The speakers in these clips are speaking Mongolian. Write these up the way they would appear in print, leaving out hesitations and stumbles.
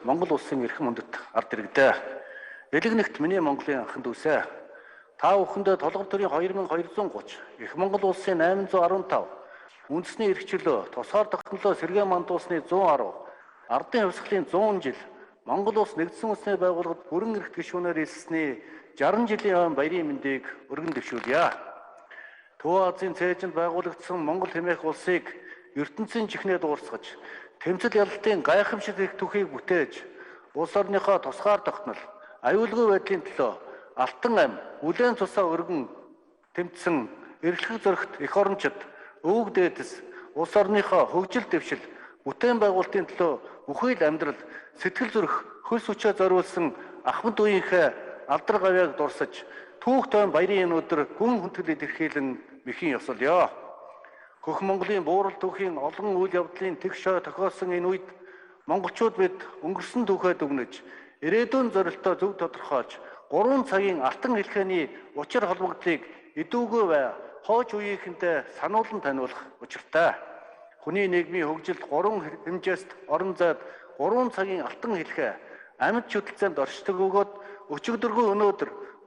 Монгол улсын эрхэм үндэт ард иргэдээ. Элэг нэгт миний Монголын анхан дүүсээ. Та бүхэндээ толгор төрийн 2230, их Монгол улсын 815, үндэсний эрх чөлөө, тусгаар тогтнолоо сэргээн мандуусны 110, ардын хувьсгалын 100 жил, Монгол улс нэгдсэн үндэсний байгууллагад бүрэн эрхт гишүүнээр элссэний 60 жилийн баярын мэндийг өргөн дэвшүүлье. Төв Азийн цээжинд байгуулагдсан Монгол хэмээх улсыг ертөнцийн чихнээ дуурсгаж, тэмцэл ялалтын гайхамшиг их түүхийг бүтээж, улс орныхоо тусгаар тогтнол, аюулгүй байдлын төлөө алтан ам, үлэн цусаа өргөн тэмцсэн эрхлэх зөрөгт эх орончид, өвөг дээдэс, улс орныхоо хөгжил дэвшил, бүтээн байгуулалтын төлөө бүхий л амьдрал, сэтгэл зүрх, хөлс хүчээ зориулсан ахмад үеийнхээ алдар гавьяаг дурсаж, түүх тойм баярын энэ өдөр гүн хүндэтгэл илэрхийлэн мэхийн ёсолё. Хөх Монголын буурал түүхийн олон үйл явдлын тэг шой тохиолсон энэ үед монголчууд бид өнгөрсөн түүхээ дүгнэж, ирээдүйн зорилтоо зөв тодорхойлж, 3 цагийн алтан хэлхээний учир холбогдлыг эдүүгүй бай хойч үеийнхэнтэй сануулan таниулах учиртай. Хүний нийгмийн хөгжилд 3 хэмжээст орон зайд 3 цагийн алтан хэлхээ амьд хөдөлцөөнд оршдог өгөөд өчигдөргүй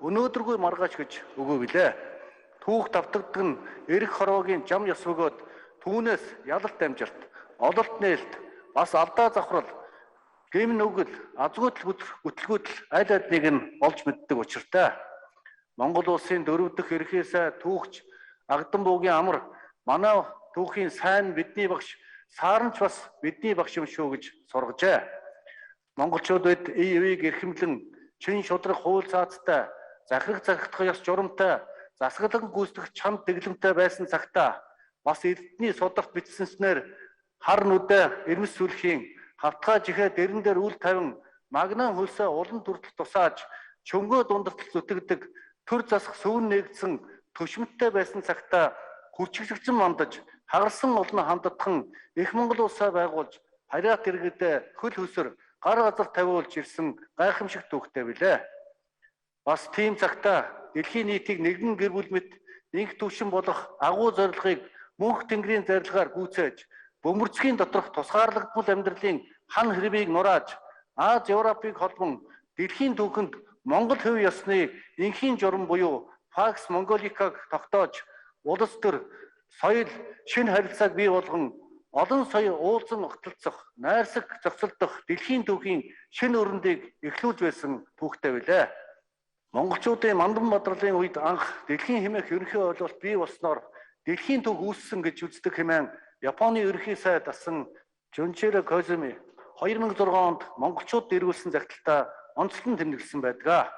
өнөөдргүй маргааш гэж өгөө билээ. Түүх давтагддаг нь эрх хорвоогийн жам ёс бөгөөд түүнээс ялалт амжилт, ололт нээлт, бас алдаа завхрал, гэм нүгэл, азгүйтэл бүтлгүүдэл аль алиныг нь олж мэддэг учиртай. Монгол улсын 4 дахь ерхий сай түүхч Агдам буугийн амар манай түүхийн сайн бидний багш, сааранч бас бидний багш юм шүү гэж сургажээ. Монголчууд бид үеийг эрхэмлэн чин шудрах хууль цаацтай, захирах захирах ёс журамтай, засаглан гүйцэтгэх чамд дэглэмтэй байсан цагтаа бас эрдэнэний сударт бичсэнснээр хар нүдэ эрмэс сүлхийн хавтгай жихээ дэрэн дээр үл тавин магнан хөлсөө улан төртөл тусааж чөнгөө дундартал зүтгэдэг төр засах сүүн нэгдсэн төшмөттэй байсан цагтаа хүчигсэгцэн мандаж хагарсан олон ханддхан их Монгол улсаа байгуулж харьяат иргэдээ хөл хөсөр гар газар тавиулж ирсэн гайхамшиг түүхтэй билээ. Бас тийм цагтаа дэлхийн нийтийг нэгэн гэр бүл мэт инх түвшин болох агуу зорилгыг мөнх тэнгэрийн зарилгаар гүйцээж, бөмбөрцгийн доторх тусгаарлагдмал амьдралын хан хэрвийг нурааж, Аз Европыг холбон дэлхийн түүхэнд Монгол хөв ёсны инхийн журам буюу Pax Mongolica-г тогтоож, улс төр соёл шинэ харилцааг бий болгон олон соёо уулзан огтлцох, найрсаг зохицолдох дэлхийн түүхийн шинэ өрөндийг эхлүүлж байсан түүхтэй билээ. Монголчуудын Мандан бадралын үед анх дэлхийн хэмээх ерөнхий ойлголт бий болсноор дэлхийн түүх үүссэн гэж үздэг хэмээн Японы ерөнхий сайд асан Жунчиро Козуми 2006 онд монголчууд дэргүүлсэн загталтаа онцлон тэмдэглэсэн байдаг.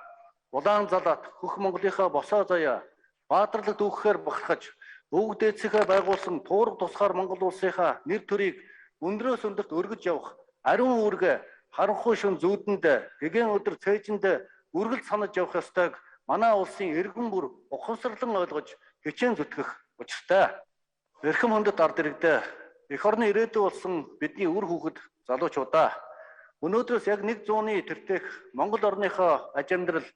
Улаан залаат хөх Монголынхаа босоо заяа баатарлаг дүүхэхээр бахархаж, өвөг дээдсийнхээ байгуулсан туурга тусгаар Монгол улсынхаа нэр төрийг өндрөөс өндөрт өргөж явах ариун үүргээ харанхуй шөн зүүдэнд гэгэн өдөр цээжинд үргэлж санаж явах ёстойг манай улсын эргэн бүр ухамсарлан ойлгож хичээн зүтгэх учиртай. Эрхэм хүндэт ард иргэдээ эх орны ирээдүй болсон бидний үр хүүхэд залуучуудаа өнөөдрөөс яг 100-ны тэртех Монгол орныхоо аж амьдрал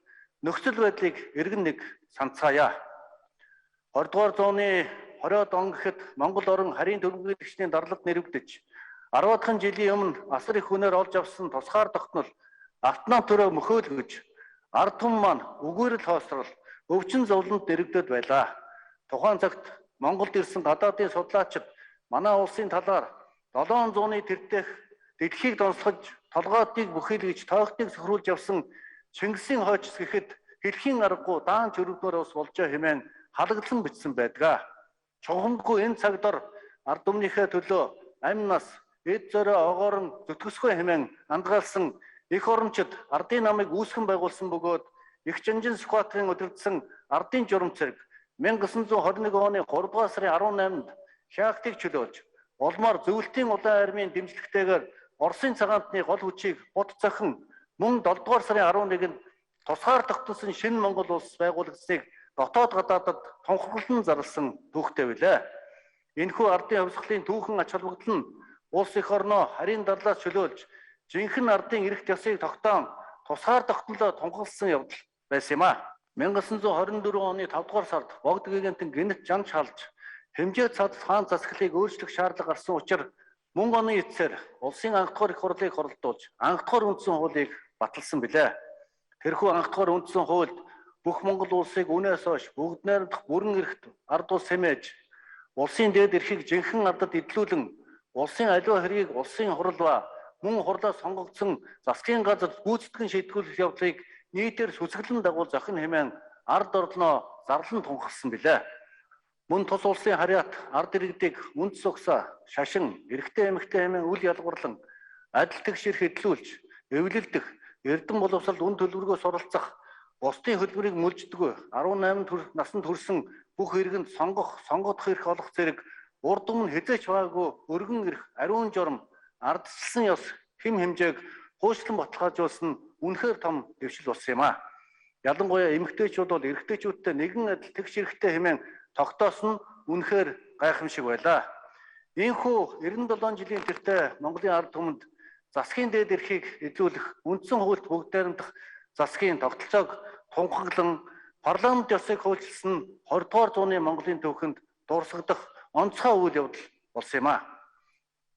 нөхцөл байдлыг эргэн нэг санацгаая. 20 дугаар зууны 20-од он гэхэд Монгол орн харийн төлөвлөгөөчдийн даргалт нэрвэгдэж 10-аад жилийн өмнө асар их хүнээр олж авсан тусгаар тогтнол автономи төрөө мөхөөлгөж ард түмэн маань үгээрэл хоосрол өвчин зовлонд дэрэгдээд байлаа. Тухайн цагт Монголд ирсэн гадаадын судлаачид манай улсын талаар 700-ны тэртех дэлхийг донсгож толгоодыг бүхийлгэж тоогтыг сөхрүүлж явсан Чингисийн хойчс гэхэд хэлхийн аргагүй даанч өргөнөөр ус болжоо хэмээн халагдлан бичсэн байдаг. Чухамдгүй энэ цагдор ард түмнийхээ төлөө амь нас эд зорио огоорн зүтгэсгүй хэмээн андгаалсан эх орончид ардын намыг үүсгэн байгуулсан бөгөөд их Жанжин Сүхбаатарын удирдсан ардын журам цэрэг 1921 оны 3 дугаар сарын 18-нд Хяактыг чөлөөлж, улмаар зөвлөлтийн улаан армийн дэмжлэгтэйгээр Оросын цагаантны гол хүчийг бут цохин мөн 7 дугаар сарын 11-нд тусгаар тогтсон шинэ Монгол улс байгуулагдсыг дотоод гадаадад тунхаглан зарласан түүхтэй билээ. Энэхүү ардын хувьсгалын түүхэн ач холбогдол нь улс эх орноо харийн дарлаас чөлөөлж, жинхэнэ ардын эрх ёсыг тогтоон тусгаар тогтнолоо тунхагласан явдал байсан юм а. 1924 оны 5 дугаар сард Богд гигантын гинт жанж халж хэмжээ цад хаан засаглалыг өөрчлөх шаардлага гарсан учраас Мөн оны эцсээр улсын анх дахь их хурлыг хоролдуулж анх дахь үндсэн хуулийг баталсан билээ. Тэрхүү анх дахь үндсэн хуульд бүх Монгол улсыг үнээс хойш бүгд найрамдах бүрэн эрхт ард улс хэмээж улсын дээд эрхийг жинхэнэ ардад эдлүүлэн улсын аливаа хэргийг улсын хурал ба мөн хурлаас сонгогдсон засгийн газар гүйцэтгэн шийдвэрлэх явдлыг нийтээр сүсгэлэн дагуул зохино хэмээн ард орноо зарлан тунхагласан билээ. Мөн тус улсын харьяат ард иргэдийг үнд цогсоо, шашин, эрэгтэй эмэгтэй хэмээн үл ялгуурлан адил тэгш эрх эдлүүлж, эвлэлдэх, эрдэм боловсролд үн төлбөргөөс оролцох, бусдын хөдөлмөрийг мүлждэггүй 18 наснд хүрсэн бүх иргэнд сонгогдох эрх олох зэрэг урд өмнө хязгаарч байгаагүй өргөн эрх, ариун журам, ардчилсан ёс, хэм хэмжээг хуучлан баталгаажуулсан нь үнэхээр том дэвшил болсон юм а. Ялангуяа эмэгтэйчүүд бол эрэгтэйчүүдтэй нэгэн адил тэгш эрхтэй хэмээн тогтоосон нь үнэхээр гайхамшиг байлаа. Ийхүү 97 жилийн тэртээ Монголын ард түмэнд засгийн дээд эрхийг эзлүүлэх үндсэн хуульд бүгд найрамдах засгийн тогтолцоог тунхаглан парламент ёсыг хуульчилсан нь 20 дугаар зууны Монголын төвхөнд дурсагдах онцгой үйл явдал болсон юм а.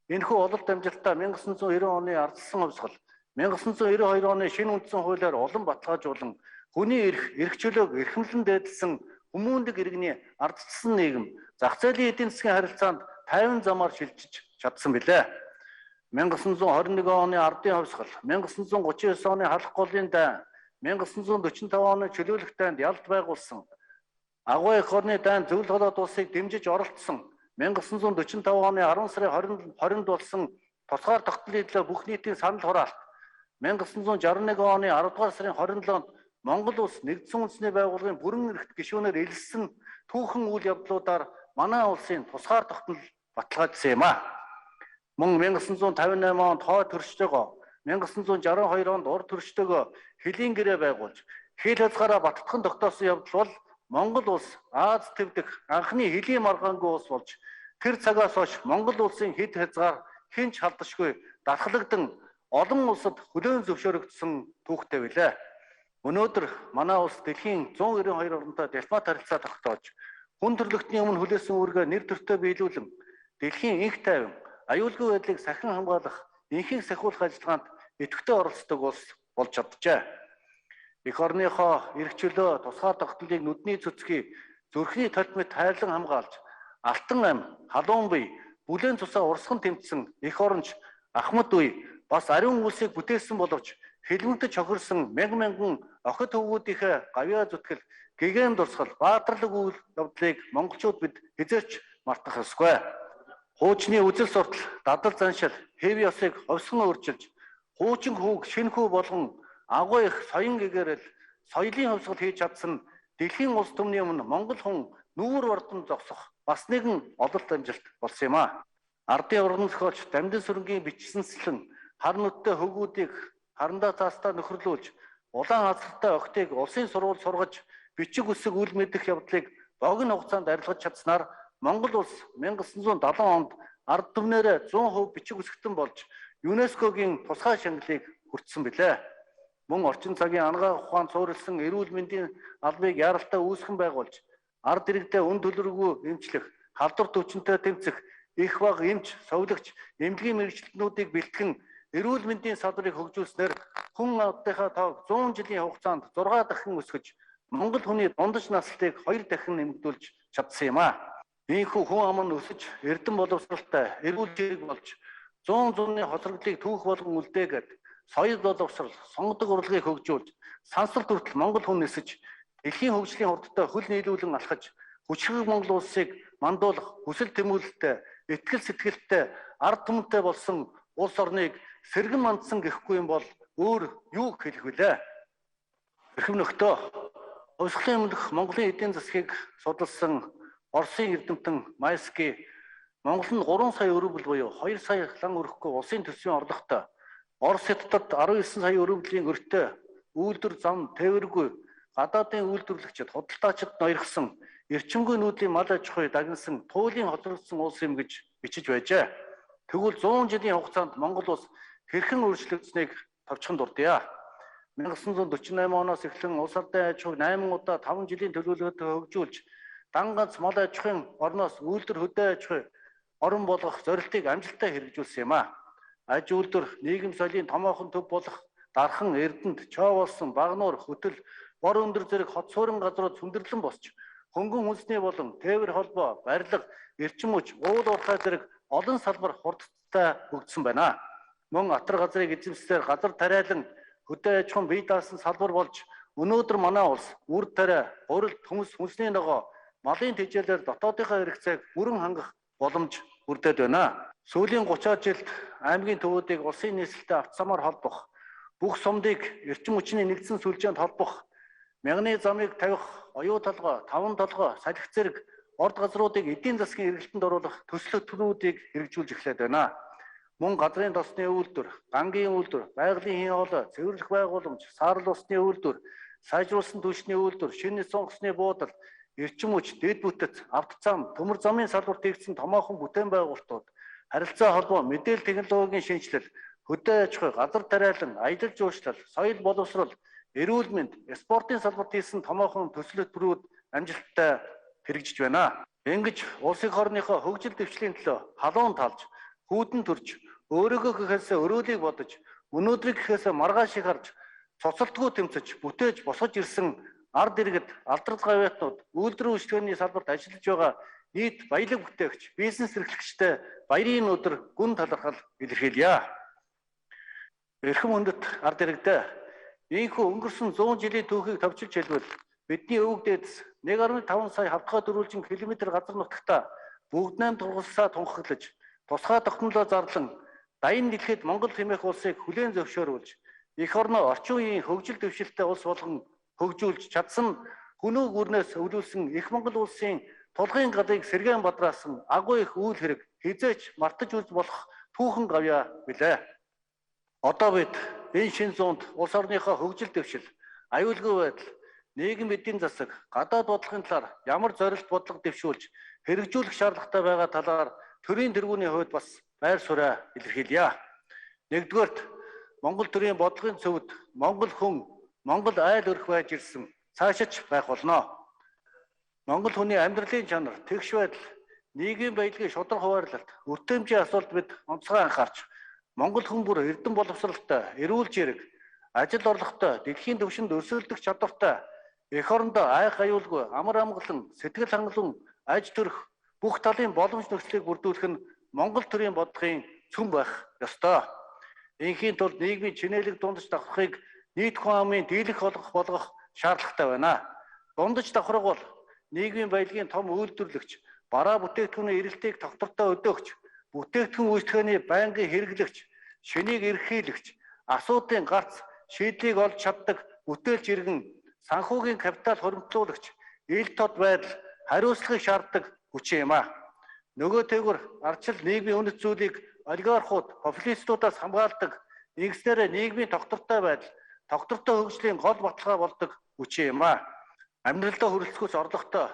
Энэхүү ололт амжилтаа 1990 оны ардчилсан хувьсгал, 1992 оны шинэ үндсэн хуулиар улам баталгаажуулан хүний эрх чөлөөг эрхэмлэн дээдлсэн хүмүүнлэг иргэний ардчилсан нийгэм зах зээлийн эдийн засгийн харилцаанд тайван замаар шилжиж чадсан билээ. 1921 оны ардын хувьсгал, 1939 оны халах голын дайн, 1945 оны чөлөөлөх дайнд ялт байгуулсан, агуу эх орны дайнд зөвлөл болоод улсыг дэмжиж оролцсон, 1945 оны 10 сарын 20-нд болсон тусгаар тогтнолын төлөө бүх нийтийн санал хураалт, 1961 оны 10 дугаар сарын 27-нд Монгол улс нэгдсэн үндэсний байгууллагын бүрэн эрхт гишүүнээр илэрсэн түүхэн үйл явдлуудаар манай улсын тусгаар тогтнол баталгаажсан юм а. Мөн 1958 онд хой төрчтэйгөө, 1962 онд ур төрчтэйгөө хөлийн гэрээ байгуулж, хил хязгаараа баттган тогтоосон явдал бол Монгол улс Аз твдэх анхны хөлийн маргаангүй улс болж, тэр цагаас хойш Монгол улсын хэд хязгаар хинч халдашгүй дархлагдан олон улсад хүлээн зөвшөөрөгдсөн түүхтэй билээ. Өнөөдөр манай улс дэлхийн 192 орнтой дипломат харилцаа тогтоож, хүн төрөлхтний өмнө хүлээсэн үүргээ нэр төртөө биелүүлэн, дэлхийн инх тайван, аюулгүй байдлыг сахин хамгаалах, инхийг сахиулах ажиллагаанд идэвхтэй оролцдог улс болж чаджээ. Эх орныхоо эрх чөлөө, тусгаар тогтнолыг нүдний цэцгийг зүрхний толтмод хайрлан хамгаалж, алтан ам, халуун бие, бүлээн цусаа урсган тэмцсэн эх оронч Ахмад үе бас ариун үлсийг бүтээсэн боловч хэлмэгдэж хохирсон мянган охид хөвгүүдийнхээ гавьяа зүтгэл, гэгэн дурсгал, баатарлаг үйл явдлыг монголчууд бид хизээч мартах ёсгүй. Хуучны үзэл суртал, дадал заншил, хэв ёсыг ховсгон өөрчилж, хуучин хүүг шинэ хүү болгон агуу их соён гэгэрэл, соёлын ховсгол хийж чадсан дэлхийн улс төмний өмнө Монгол хүн нүүр ордон зогсох бас нэгэн ололт амжилт болсон юм а. Ардын уран зохиолч Дамжин сүрэнгийн бичсэнслэн хар нүдтэй хөвгүүдийг харандаа цаастаа нөхөрлүүлж, улаан хацартай охтыг улсын сургууль сургаж, бичиг үсэг үл мэдэх явдлыг богино хугацаанд арилгаж чадсанаар Монгол улс 1970 онд ард түмнээрээ 100% бичиг үсгтэн болж ЮНЕСКОгийн тусгай шагналыг хүртсэн билээ. Мөн орчин цагийн анагаах ухаанд суурилсан эрүүл мэндийн албыг яаралтай үүсгэн байгуулж, ард иргэдэд үн төлбөргүй эмчлэх, халдвар төвчөнтэй тэмцэх, их баг эмч, совлогч, эмнэлгийн мэргэжилтнүүдийг бэлтгэн эрүүл мэндийн салбарыг хөгжүүлснээр хүн амтныхаа тоог 100 жилийн хугацаанд 6 дахин өсгөж, Монгол хүний дундаж наслтыг 2 дахин нэмэгдүүлж чадсан юм а. Ийхүү хүн ам нь өсөж, эрдэм боловсралтай, эрүүл зэрэг болж, 100 зууны хоцрогдлыг түүх болгон үлдээгээд, соёл боловсрал, сонгодог урлагийг хөгжүүлж, сансралт хүртэл Монгол хүн нисэж, дэлхийн хөгжлийн хурдтай хөл нийлүүлэн алхаж, хүчрэг Монгол улсыг мандуулах хүсэл тэмүүлэлтэй, итгэл сэтгэлтэй, ард түмэнтэй болсон улс орныг сэргэн мандсан гэхгүй юм бол өөр юу хэлэх вүлээ? Эрхэм нөхдөө, хувьсгалын өмнөх Монголын эдийн засгийг судалсан Оросын эрдэмтэн Майский Монгол нь 3 сая өрөвдөл буюу 2 сая лан өрөхгүй улсын төсвийн орлоготой, Орос хятадд 19 сая өрөвдлийн өртөө, үйлдвэр зам тээвэргүй, гадаадын үйлдвэрлэгчид, худалдаачид ноёрхсон, эрчимгүй нүүдлийн мал аж ахуй дагнасан, туйлын хоцрогдсон улс юм гэж бичиж байжээ. Тэгвэл 100 жилийн хугацаанд Монгол улс хэрхэн өөрчлөгдсөнийг товчхон дурдъя. 1948 оноос эхлэн улс ардын аж ахуйг 8 удаа 5 жилийн төлөвлөгөөтэй хөгжүүлж, дан ганц мал аж ахуйн орноос үйлдвэр хөдөө аж ахуй, орон болгох зорилтыг амжилттай хэрэгжүүлсэн юм а. Аж үйлдвэр, нийгэм соёлын томоохон төв болох Дархан, Эрдэнэт, Чоо болсон Багнуур, Хөтөл, Бор өндөр зэрэг хот суурин газрууд сүндэрлэн босч хөнгөн үндэсний болон тээвэр холбоо, барилга, эрчим хүч, уул уурхай зэрэг олон салбар хурдтай хөгжсөн байна. Мөн атар газрыг эзэмсэлээр газар тариалан хөдөө аж ахуйн бие даасан салбар болж өнөөдөр манай улс үр тариа, гурилт, хүнс, хүнсний ногоо, малын тэжээлээр дотоодынхаа хэрэгцээг бүрэн хангах боломж бүрдээд байна. Сүүлийн 30-аад жилд аймгийн төвүүдийг улсын нийслэлтэй автосамаар холбох, бүх сумдыг эрчим хүчний нэгдсэн сүлжээнд холбох, мянганы замыг тавих, оюу толгой, таван толгой, салхи зэрэг орд газруудыг эдийн засгийн эргэлтэнд оруулах төсөл хөтөлбөрүүдийг хэрэгжүүлж эхлээд байна. Мөн газрын тосны үйлдвэр, гангийн үйлдвэр, байгалийн хийн хоолой, цэвэрлэх байгууламж, саарл усны үйлдвэр, сайжруулсан түвшний үйлдвэр, шинэ сонгосны буудал, эрчим хүч, дэд бүтэц, авто зам, төмөр замын салбарт хийгдсэн томоохон бүтээн байгуулалтууд, харилцаа холбоо, мэдээлэл технологийн шинжилэл, хөдөө аж ахуй, газар тариалан, аялал жуулчлал, соёл боловсрол, эрүүл мэнд, спортын салбарт хийсэн томоохон төсөл хөтөлбөрүүд амжилттай хэрэгжиж байна. Ингэж улс их орныхоо хөгжил дэвшлийн төлөө халуун талж, хүүдэн төрж, өөрийгөө гэхээс өрөөлийг бодож, өнөөдрийг гэхээс маргааш их харж, цоцолтгүй тэмцэж, бүтээж босгож ирсэн ард иргэд, алдрал гавьяатнууд, үйлдвэрийн үйлчлэгээний салбарт ажиллаж байгаа нийт баялаг бүтээгч, бизнес эрхлэгчтэй баярын өдөр гүн талархал илэрхийлье. Эрхэм хүндэт ард иргэдээ ийхүү өнгөрсөн 100 жилийн түүхийг товчилж хэлбэл бидний өвөг дээдэс 1.5 сая хавтгай дөрвөлжин километр газар нутагта бүгд найм тургуулсаа тунхаглаж, тусгай тогтнолоо зарлан дайны дэлхийд Монгол хэмээх улсыг хүлээн зөвшөөрүүлж, эх орноо орчин үеийн хөгжил дэвшилтэй улс болгон хөгжүүлж чадсан хүнөө гүрнээс өвлүүлсэн их Монгол улсын тулгын галыг сэргээн бадраасан агуу их үйл хэрэг хизээч мартаж үз болох түүхэн гавьяа билээ. Одоо бид энэ шин зуунд улс орныхоо хөгжил дэвшил, аюулгүй байдал, нийгэм эдийн засаг, гадаад бодлогын талаар ямар зорилт бодлого дэвшүүлж хэрэгжүүлэх шаардлагатай байгаа талаар төрийн тэргүүний хувьд бас байр сууриа илэрхийлье. Нэгдүгээрт Монгол төрийн бодлогын цөвд Монгол хүн, Монгол айл өрх байж ирсэн цаашиж байх болно. Монгол хүний амьдралын чанар, тэгш байдал, нийгмийн баялагын шудраг хуваарлалт, өртөмжийн асуулт бид онцгой анхаарч, Монгол хүн бүр эрдэм боловсралтай, эрүүл зэрэг, ажил орлоготой, дэлхийн түвшинд өрсөлдөх чадвартай, эх орондоо айх аюулгүй, амар амгалан, сэтгэл хангалуун, аж төрөх бүх талын боломж нөхцөлийг бүрдүүлэх нь Монгол төрийн бодлогын цөм байх ёстой. Инхийн тулд нийгмийн чинээлэг дундаж давхрахыг нийт хүн амын дийлэх болгох шаардлагатай байна. Дундаж давхраг бол нийгмийн баялагын том үйлдвэрлэгч, бараа бүтээгдэхүүний эрэлтийг тогтвортой өдөөгч, бүтээгдэхүүн үйлчлэгээний байнгын хэрэглэгч, шинийг эрхийлэгч, асуудлын гарц шийдлийг олж чаддаг бүтээлч иргэн, санхүүгийн капитал хоригдлуулагч, ил тод байдал, хариуцлагыг шаарддаг хүчин юм а. Нөгөө тэгвэр ардчил нийгмийн үнэт зүйлийг олигархууд, популистуудаас хамгаалдаг, ингэснээр нийгмийн тогтвортой байдал, тогтвортой хөгжлийн гол баталгаа болдог хүчин юм а. Амьдралдаа хүрэлцэхүйц орлоготой,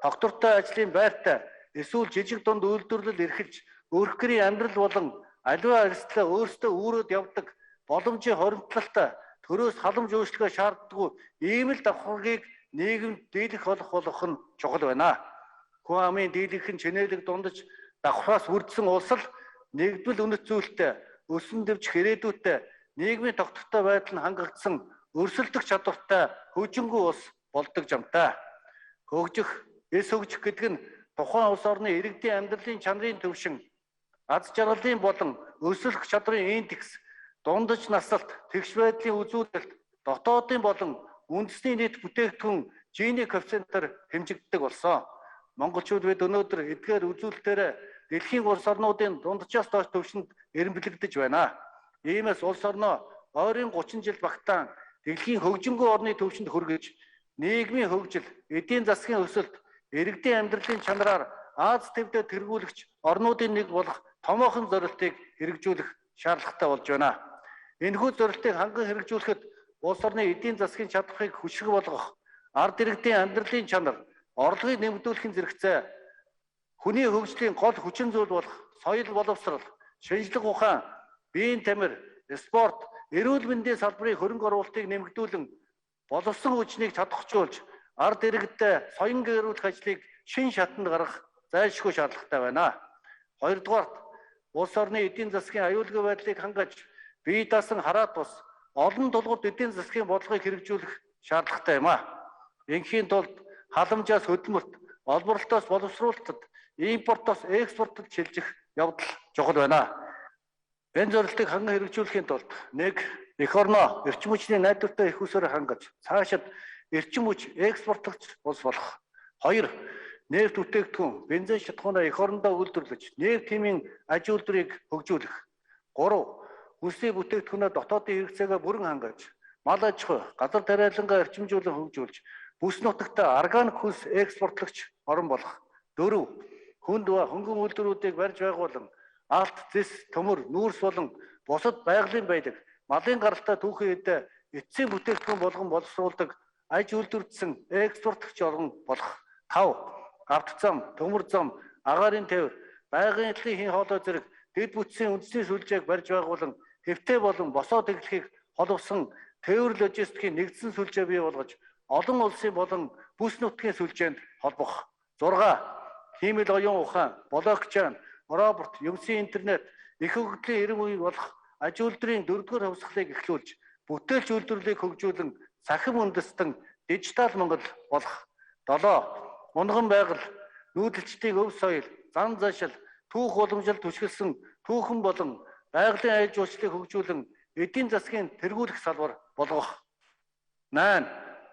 тогтвортой ажлын байртай, эсвэл жижиг дунд үйлдвэрлэл эрхэлж, өөрх гэрийн амьдрал болон аливаа арьслаа өөрсдөө үүрээд явдаг боломжийн хоримтлалтай төрөөс халамж үйлчлэгээ шаарддаггүй ийм л давхаргийг нийгэмд дийлэх болгох нь чухал байна. Хүн амын дийлэх нь чинээлэг дундаж давхраас үрдсэн улс л нэгдвэл үнэт зүйлтэй, өсөн дэвж хэрээдүйтэй, нийгмийн тогтвортой байдал нь хангагдсан өрсөлдөх чадвартай хөгжингүй улс болдог жамтай. Хөгжих, эс хөгжих гэдэг нь тухайн улс орны иргэдийн амьдралын чанарын төвшин, аз жаргалын болон өсөлөх чадрын индекс, дундаж насалт, тэгш байдлын үзүүлэлт, дотоодын болон үндэсний нийт бүтээгдэхүүн Гini коэффициентээр хэмжигддэг болсон. Монголчууд бид өнөөдөр эдгээр үзүүлэлтээр дэлхийн улс орнуудын дунджаас доош төвшөнд эренбэлэгдэж байна. Иймээс улс орноо ойрын 30 жил багтаан дэлхийн хөгжингүй орны төвшөнд хүргэж, нийгмийн хөгжил, эдийн засгийн өсөлт, иргэдийн амьдралын чанараар Аз төвдөд тэргүүлэгч орнуудын нэг болох томоохон зорилтыг хэрэгжүүлэх шаардлагатай болж байна. Энэхүү зорилтыг ханган хэрэгжүүлэхэд улс орны эдийн засгийн чадварыг хүчрэг болгох, ард иргэдийн амьдралын чанар, орлогыг нэмэгдүүлэхийн зэрэгцээ, хүний хөгжлийн гол хүчин зүйл болох соёл боловсрол, шинжлэх ухаан, биеийн тамир, спорт, эрүүл мэндийн салбарын хөрөнгө оруулалтыг нэмэгдүүлэн боловсон хүчнийг чадахжуулж, ард иргэдэд соён гэрүүлэх ажлыг шин шатанд гаргах зайлшгүй шаардлагатай байна. Хоёрдугаарт улс орны эдийн засгийн аюулгүй байдлыг хангаж бие даасан хараат бус олон тулгуур эдийн засгийн бодлогыг хэрэгжүүлэх шаардлагатай юм а. Инхийн тулд халамжаас хөдөлмөрт, олборлолтоос боловсруулалтад, импортоос экспортод шилжих явдал чухал байна. Энэ зорилтыг ханган хэрэгжүүлэхийн тулд нэг эх орноо эрчим хүчний найдвартай их усаар хангаж цаашид эрчим хүч экспортлогч улс болох. 2. Нефт бүтээгдэхүүн, бензин шатхуунаа эх орондоо үйлдвэрлэж, нефт хэмийн аж үйлдвэрийг хөгжүүлэх. 3. Хүнсний бүтээгдэхүүнээ дотоодын хэрэгцээгээ бүрэн хангаж, мал аж ахуй, газар тариалангаа эрчимжүүлэн хөгжүүлж, бүс нутагта органик хүнс экспортлогч орн болох. 4. Хүнд ба хөнгөн үйлдвэрүүдийг барьж байгуулан, алт, зэс, төмөр, нүүрс болон бусад байгалийн баялаг, малын гаралтай түүхэн эдэ эцсийн бүтээгдэхүүн болгон боловсруулдаг аж үйлдвэрдсэн экспортлогч орн болох. 5. Авто зам, төмөр зам, агаарын тээвэр, байгалийн эдлийн хоолой зэрэг дэд бүтцийн үндэсний сүлжээг барьж байгуулан хэвтэй болон босоо тэглэхийг холбосон тээвэр логистикийн нэгдсэн сүлжээ бий болгож олон улсын болон бүс нутгийн сүлжээнд холбох. 6. Хиймэл оюун ухаан, блокчейн, робот, юмсын интернет, их хөгжлийн эрен үеийг болох аж үйлдвэрийн 4-р хувьсгалыг эхлүүлж, бүтээлч үйлдвэрлэлийг хөгжүүлэн сахим үндэстэн дижитал Монгол болох. 7. Унган байгаль, нүүдэлчдийн өв соёл, зан заншил, түүх уламжлалт түшгэлсэн түүхэн болон байгалийн аж үйлчлэлийг хөгжүүлэн эдийн засгийн тэргүүлэх салбар болгох. 8.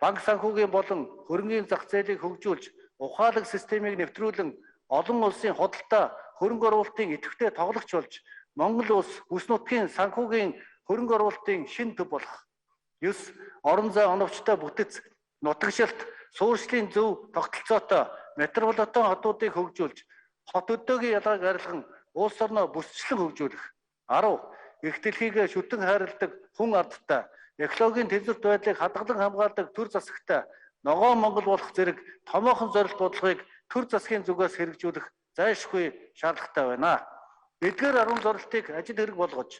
Банк санхүүгийн болон хөрөнгийн зах зээлийг хөгжүүлж, ухаалаг системийг нэвтрүүлэн олон улсын худалдаа хөрөнгө оруулалтын идэвхтэй тоглогч болж, Монгол улс бүс нутгийн санхүүгийн хөрөнгө оруулалтын шин төв болох. 9. Орон зай оновчтой бүтэц, нутагшилт, суурьшлийн зөв тогтолцоотой метрополитен хотуудыг хөгжүүлж, хот өдөөгийн ялгааг арилган улс орноо бүсчлэн хөгжүүлэх. 10. Их дэлхийг шүтэн хайрладаг хүн ардтай, экологийн тэнцвэрт байдлыг хадгалан хамгаалдаг төр засагтай, ногоон Монгол болох зэрэг томоохон зорилт бодлогыг төр засгийн зүгээс хэрэгжүүлэх зайлшгүй шаардлагатай байна. Эдгээр 10 зорилтыг ажил хэрэг болгож,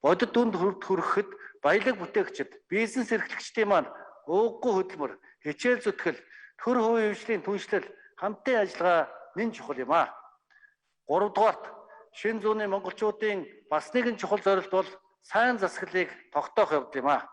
бодит дүнд хүрэхэд баялаг бүтээгчид, бизнес эрхлэгчдийн маань ууггүй хөдөлмөр, хичээл зүтгэл, төр хувийн хөгжлийн түншлэл, хамтын ажиллагаа нэн чухал юм а. 3 дугаарт шинэ зууны монголчуудын бас нэгэн чухал зорилт бол сайн засаглалыг тогтоох явдал юм а.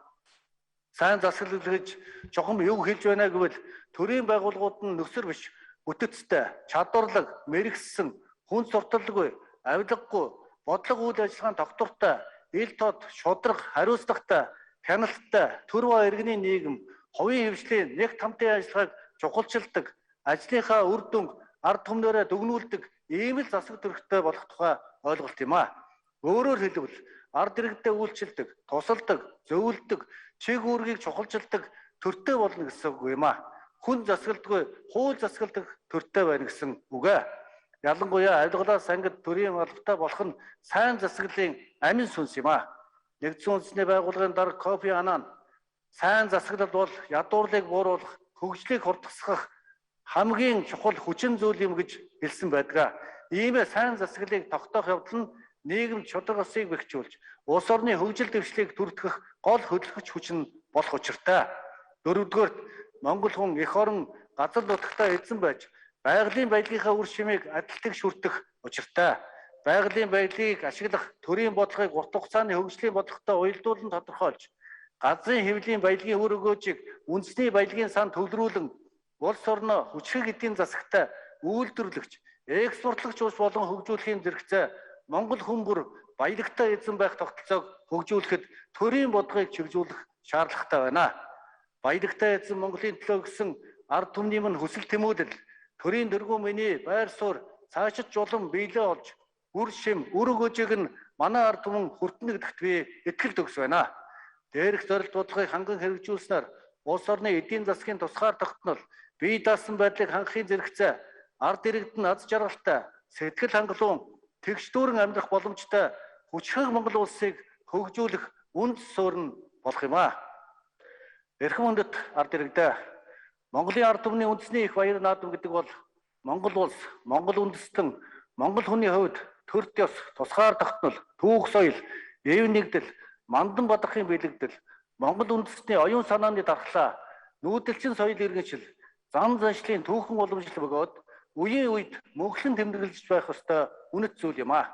Сайн засаглал гэж чухам юу хэлж байна гэвэл төрийн байгууллагууд нь нөхцөр биш, бүтэцтэй, чадварлаг, мэрэгссэн, хүн сурталгүй, авилгагүй, бодлого үйл ажиллагааны тогтвортой, ил тод, шудраг, хариуцлагатай, хяналттай, төр ба иргэний нийгэм, хувийн хөгжлийн нэгт хамтын ажиллагааг чухалчилдаг, ажлынхаа үр дүнг ард түмнээрээ дүгнүүлдэг ийм л засаг төрхтэй болох тухай ойлголт юм а. Өөрөөр хэлбэл ард иргэдэд үйлчилдэг, тусалдаг, зөвлөдөг, чиг үүргийг чухалчилдаг төртэй болно гэсэн үг юм а. Хүн засгалдаггүй, хууль засгалдаг төртэй байна гэсэн үг ээ. Ялангуяа авилгалаас ангид төрийн албатай болох нь сайн засаглалын амин сүнс юм а. Нэгдсэн үндэсний байгууллагын дарга Кофи Аннан сайн засаглал бол ядуурлыг бууруулах, хөгжлийг хурдасгах хамгийн чухал хүчин зүйл юм гэж хэлсэн байдаг. Иймээ сайн засаглалыг тогтоох явдал нь нийгэм чудраг усыг бэхжүүлж, улс орны хөгжил дэвшлийг түртгэх гол хөдөлгөч хүчин болох учиртай. 4-р Монгол хүн эх орон газар нутагтаа эзэн байж, байгалийн баялагынхаа үр шимийг адилтгаж хүртэх учиртай. Байгалийн баялагийг ашиглах төрийн бодлогыг урт хугацааны хөгжлийн бодлоготой уялдуулан тодорхойлж, газрын хэвлийн баялагын үр өгөөжийг үндэсний баялагын сан төвлөрүүлэн улс орноо хүчрэг эдийн засагтай үйлдвэрлэгч, экспортлогч улс болон хөгжүүлэхийн зэрэгцээ Монгол хүн бүр баялагтай эзэн байх тогтолцоог хөгжүүлэхэд төрийн бодлогыг чиглүүлэх шаардлагатай байна. Баялагтай эзэн Монголын төлөө гэсэн ард түмний мань хүсэл тэмүүлэл, төрийн дөрвөн миний байр суурь цаашид жулан биелээ олж, үр шим, үр өгөөжийг нь манай ард түмэн хүртэнэ гэдэгт би итгэл төгс байна. Дээрх зорилт бодлогыг ханган хэрэгжүүлснээр улс орны эдийн засгийн тусгаар тогтнол, бие даасан байдлыг хангахын зэрэгцээ, ард иргэд нь аз жаргалтай, сэтгэл хангалуун, тэгш дүүрэн амьдрах боломжтой хүчрэг Монгол улсыг хөгжүүлэх үнд суурь болох юм а. Эрхэм хүндэт ард иргэдээ, Монголын ард түмний үндэсний их баяр наадам гэдэг бол Монгол улс, Монгол үндэстэн, Монгол хүний хувьд төр ёс, тусгаар тогтнол, түүх соёл, эв нэгдэл, мандан бадахын бэлэгдэл, Монгол үндэстний оюун санааны дархлаа, нүүдэлчин соёл иргэншил, зан заншлын түүхэн уламжлал бөгөөд үеийн үед мөнхлөн тэмдэглэж байх ёстой үнэт зүйл юм а.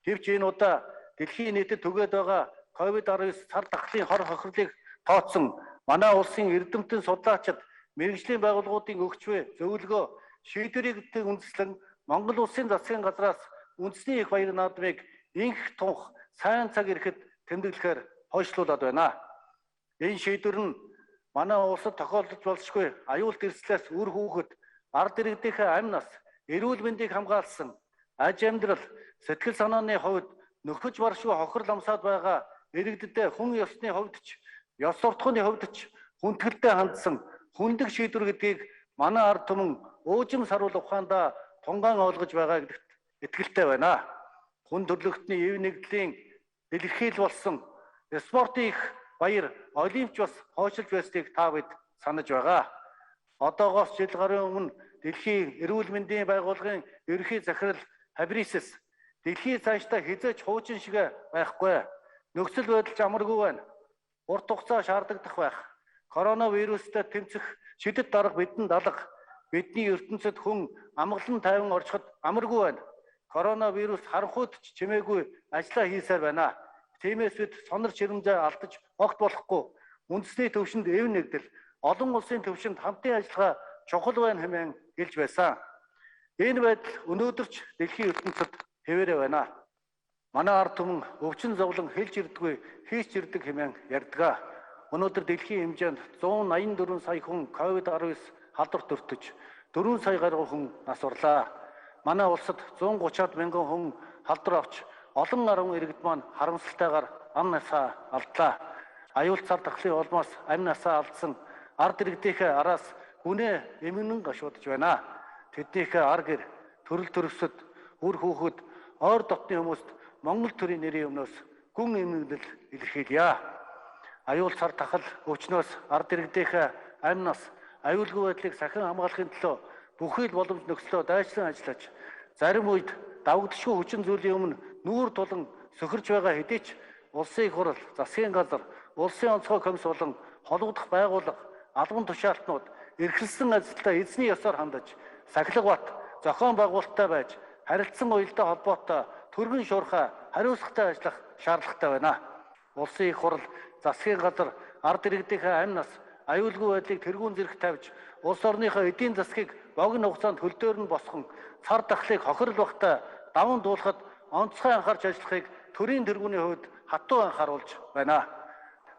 Гэвч энэ удаа дэлхийн нийтэд түгээд байгаа COVID-19 цар тахлын хор хохирлыг тооцсон манай улсын эрдэмтэн судлаачид мэргэжлийн байгууллагуудын өгчвэ зөвлөгөө шийдвэрийг үндэслэн Монгол Улсын засгийн газраас үндэсний их баяр наадмыг инх тунх сайн цаг ирэхэд тэмдэглэхээр хойшлуулад байна. Энэ шийдвэр нь манай улсад тохиолдож болзошгүй аюулт эрсдлээс үр хүүхэд, ард иргэдийнхээ амь нас, эрүүл мэндийг хамгаалсан, аж амьдрал, сэтгэл санааны хувьд нөхөж баршгүй хохирол амсаад байгаа иргэдэд хүн ёсны хувьд ч, ёс суртахууны хувьд ч хүндэтгэлтэй хандсан хүндэг шийдвэр гэдгийг манай ард түмэн уужим саруул ухаандаа тунгаан ойлгож байгаа гэдэгт итгэлтэй байна. Хүн төрлөختний ив нэгдлийн дэлгэхийл болсон спортын их баяр олимпч бас хойшилж байсныг та бид санаж байгаа. Одоогоос жил гарын өмнө Дэлхийн эрүүл мэндийн байгууллагын ерөнхий захирал Фабрисис дэлхий цаашдаа хязгаарч хуучин шиг байхгүй. Нөхцөл байдал амаргүй байна. Урт хугацаа шаардагдах байх. Коронавирустай тэмцэх шидэт дарга бидэнд алга. Бидний ертөнцид хүн амгалан тайван орчход амаргүй байна. Коронавирус харанхуйд ч чимээгүй ажиллаа хийсээр байна. Тиймээс бид сонор чирэмжээ алдаж огт болохгүй. Үндэсний төвшөнд эв нэгдэл, олон улсын төвшөнд хамтын ажиллагаа чухал байна хэмээн гэлж байсан. Энэ байдал өнөөдөр ч дэлхийн ертөнцид хэвээрээ байна. Манай ард түмэн өвчин зовлон хэлж ирдэггүй, хийч ирдэг хэмээн ярьдаг. Өнөөдөр дэлхийн хэмжээнд 184 сая хүн COVID-19 халдварт өртөж, 4 сая гаруй хүн нас орлаа. Манай улсад 130-аад мянган хүн халдвар авч, олон арван иргэд маань харамсалтайгаар ам насаа алдлаа. Аюул цар тахлын улмаас амь насаа алдсан ард иргэдийнхээ араас гүнээ эмгэнэн гашуудж байна. Тэднийхээ ар гэр, төрөл төрөсөд, үр хүүхэд, ойр дотны хүмүүст Монгол төрийн нэрийн өмнөөс гүн эмгэнэл илэрхийлье. Аюул цар тахал өвчнөөс ард иргэдийнхээ амь нас, аюулгүй байдлыг сахин хамгаалахын төлөө бүхий л боломж нөхцлөө дайчлан ажиллаж, зарим үед давагдшгүй хүчин зүйлийн өмнө нүүр тулан сөхөрж байгаа хэдий ч улсын их хурл, засгийн газар, улсын онцгой комисс болон холбогдох байгууллага, албан тушаалтнууд эрхэлсэн ажилдаа эзний ёсоор хандаж, сахилга бат, зохион байгуулалттай байж, харилцан уялдаа холбоотой төргөн шуурхай хариуцлагатай ажиллах шаардлагатай байна. Улсын их хурл, засгийн газар, ард иргэдийнхээ амь нас, аюулгүй байдлыг тэргүүн зэрэг тавьж, улс орныхоо эдийн засгийг богино хугацаанд хөл дээр нь босгон, цар тахлыг хохирол багтаа даван дуулахад онцгой анхаарч ажиллахыг төрийн тэргүүний хувьд хатуу анхааруулж байна.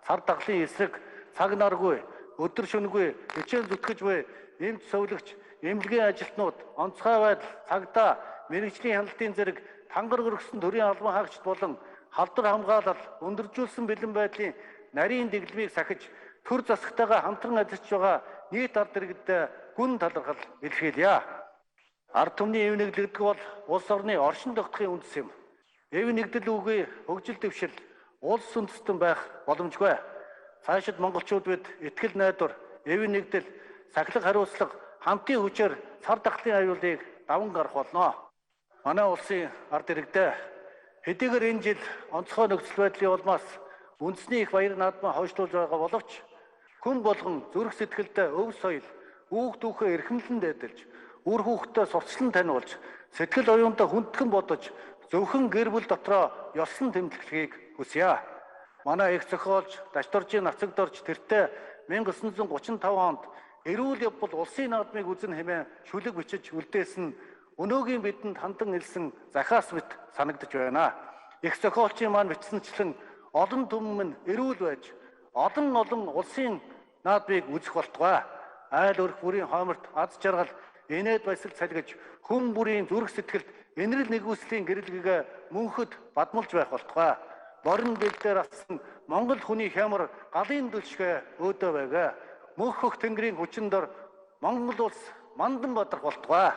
Цар тахлын эсрэг цаг наргүй, өдөр шөнөгүй хичээл зүтгэж буй эмч сувлагч, эмнэлгийн ажилтнууд, онцгой байдал, цагдаа, мэргэжлийн хяналтын зэрэг тангар өргөсөн төрийн албан хаагчид болон халдвар хамгаалал, өндөржүүлсэн бэлэн байдлын нарийн дэглэмийг сахиж, төр засагтайгаа хамтран ажиллаж байгаа нийт ард иргэдэд гүн талархал илэрхийлье. Ард түмний эв нэгдэл гэдэг бол улс орны оршин тогтохын үндэс юм. Эв нэгдэл үгүй хөгжил дэвшил, улс үндэстэн байх боломжгүй. Цаашид монголчууд бид итгэл найдвар, эв нэгдэл, сахилга хариуцлага, хамтын хүчээр цар тахлын аюулыг даван гарах болно. Манай улсын ард иргэдэд хэдийгээр энэ жил онцгой нөхцөл байдлын улмаас үндэсний их баяр наадмаа хойшлуулж байгаа боловч хүн болгон зүрх сэтгэлдээ өв соёл, үүх түүхээ эрхэмлэн дээдэлж, үр хүүхдээ сурталчлан таниулж, сэтгэл оюунтай хүндхэн бодож, зөвхөн гэр бүл дотроо ёслон тэмдэглэхийг хүсье. Манай их зохиолч, Дашторжийн Нацагдорж тэртээ 1935 онд эрүүл явбал улсын наадмыг үзэн хэмээн шүлэг бичиж үлдээсэн өнөөгийн бидэнд хандан илсэн захаас мэт санагдаж байна. Их зохиолчийн маань бичсэнчлэн олон түмэн эрүүл байж, олон улсын наадмыг үзэх болтугай. Айл өрх бүрийн хооморт аз жаргал, инээд баясгал салгиж, хүн бүрийн зүрх сэтгэлд энэрл нэгүслийн гэрэлгээ мөнхөд бадмалж байх болтугай. Борин бэлдээр асан Монгол хүний хямар галын дүлшгэ өөдөө байга. Мөнх хөх тэнгэрийн хүчин дор Монгол улс мандан бодрох болтугай.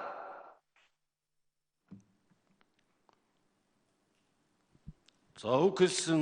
За үг хэлсэн